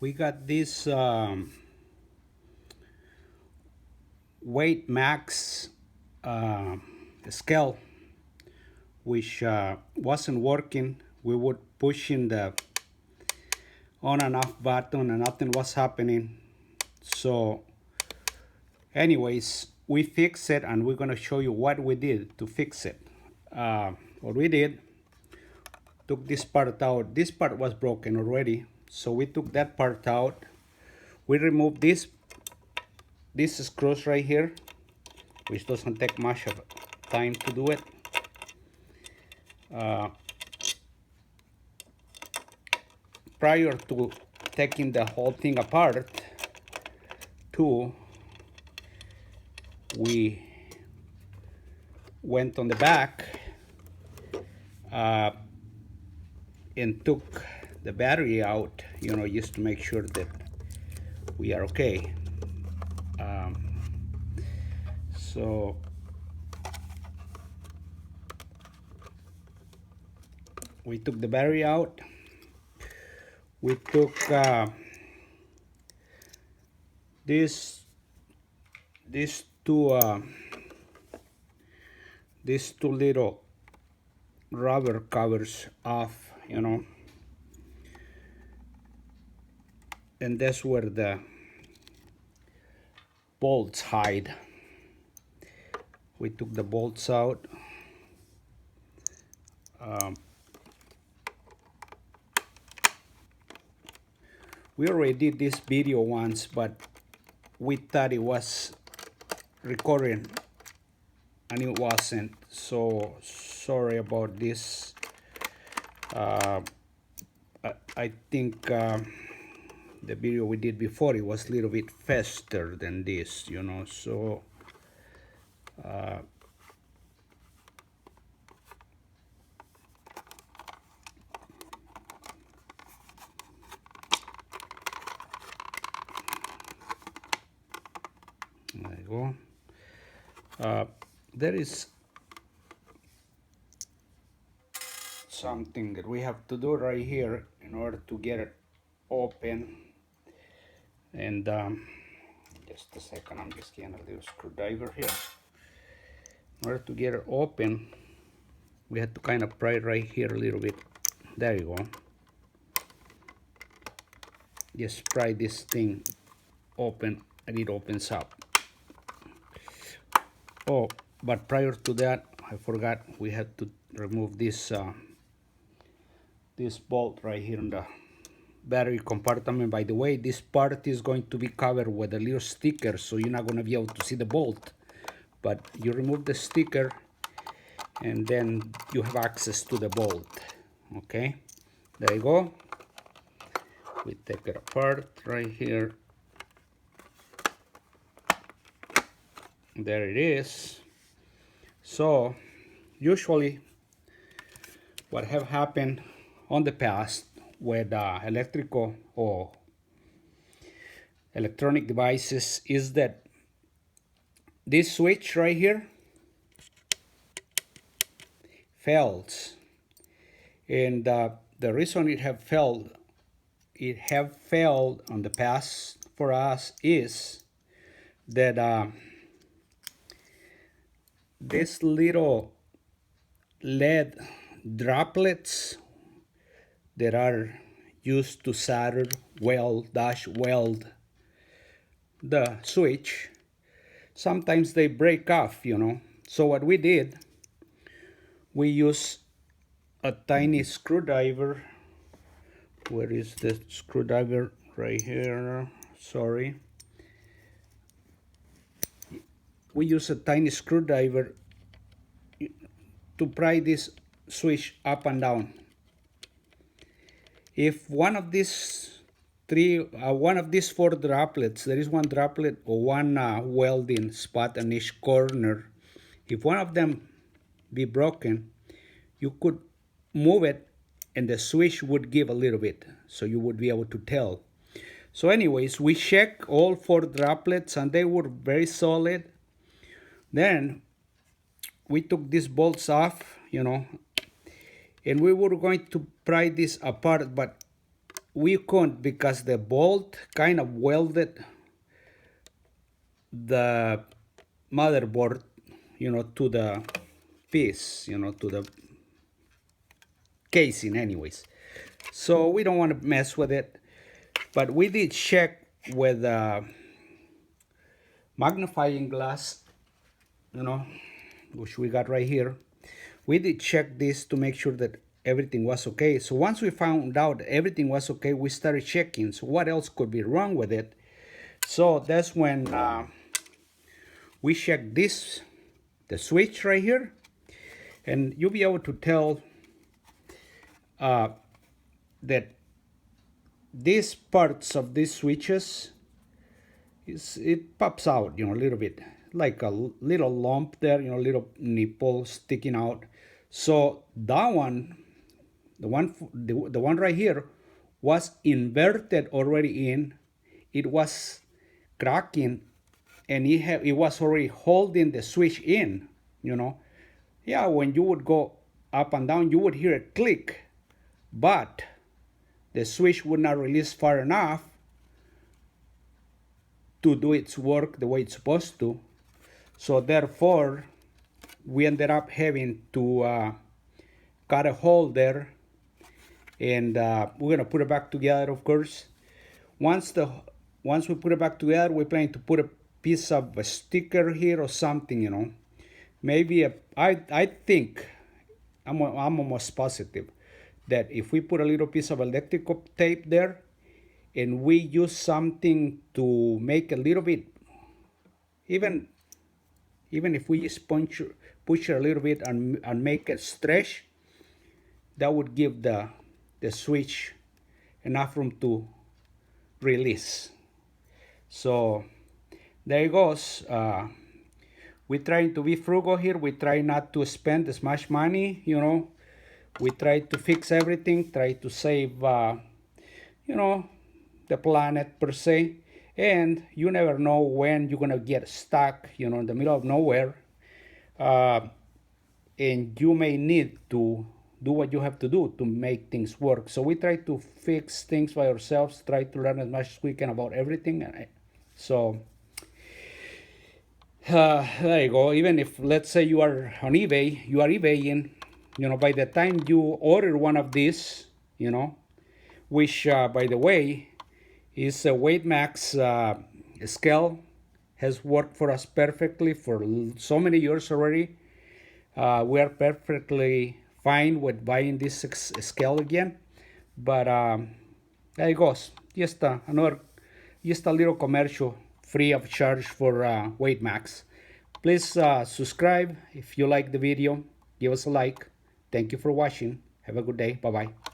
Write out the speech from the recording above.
we got this WeighMax scale, which wasn't working. We would push in the on and off button and nothing was happening. So anyways, we fixed it and we're going to show you what we did to fix it. What we did, took this part out. This part was broken already, so we took that part out. We removed this screws right here, which doesn't take much of time to do it. Prior to taking the whole thing apart, too, we went on the back and took the battery out, just to make sure that we are okay. So we took the battery out. We took these two little rubber covers off, and that's where the bolts hide. We took the bolts out. We already did this video once, but we thought it was recording and it wasn't, so sorry about this. I think the video we did before, it was a little bit faster than this, so there you go. There is something that we have to do right here in order to get it open, and just a second, I'm just getting a little screwdriver here. In order to get it open, we had to kind of pry right here a little bit. There you go. Just pry this thing open and it opens up. Oh, but prior to that, I forgot, we had to remove this this bolt right here in the battery compartment. By the way, this part is going to be covered with a little sticker, so you're not going to be able to see the bolt, but you remove the sticker and then you have access to the bolt. Okay, there you go. We take it apart right here. There it is. So usually what have happened on the past with electrical or electronic devices is that this switch right here fails, and the reason it have failed on the past for us is that this little lead droplets that are used to solder, weld the switch, sometimes they break off, So what we did, we use a tiny screwdriver. Where is the screwdriver? Right here, sorry. We use a tiny screwdriver to pry this switch up and down. If one of these four droplets, there is one droplet or one welding spot on each corner, if one of them be broken, you could move it and the switch would give a little bit, so you would be able to tell. So anyways, we checked all four droplets and they were very solid. Then we took these bolts off, and we were going to pry this apart, but we couldn't because the bolt kind of welded the motherboard, to the piece, to the casing anyways. So we don't want to mess with it. But we did check with magnifying glass, which we got right here. We did check this to make sure that everything was okay. So once we found out everything was okay, we started checking. So what else could be wrong with it? So that's when we checked this, the switch right here, and you'll be able to tell that these parts of these switches, it pops out, a little bit, like a little lump there, little nipple sticking out. So that one, the one right here, was inverted already in. It was cracking, and it was already holding the switch in. Yeah, when you would go up and down, you would hear a click, but the switch would not release far enough to do its work the way it's supposed to. So therefore, we ended up having to cut a hole there, and we're gonna put it back together, of course. Once we put it back together, we're planning to put a piece of a sticker here or something, maybe I think I'm almost positive that if we put a little piece of electrical tape there and we use something to make a little bit, even if we just push it a little bit and make it stretch, that would give the switch enough room to release. So there it goes. We're trying to be frugal here. We try not to spend as much money, We try to fix everything, try to save, the planet per se. And you never know when you're going to get stuck, in the middle of nowhere. And you may need to do what you have to do to make things work. So we try to fix things by ourselves, try to learn as much as we can about everything. So there you go. Even if, let's say, you are on eBay, you are eBaying, by the time you order one of these, which, by the way, is a WeighMax scale, has worked for us perfectly for so many years already. We are perfectly fine with buying this scale again. But there it goes. Just just a little commercial free of charge for WeighMax. Please subscribe if you like the video. Give us a like. Thank you for watching. Have a good day. Bye-bye.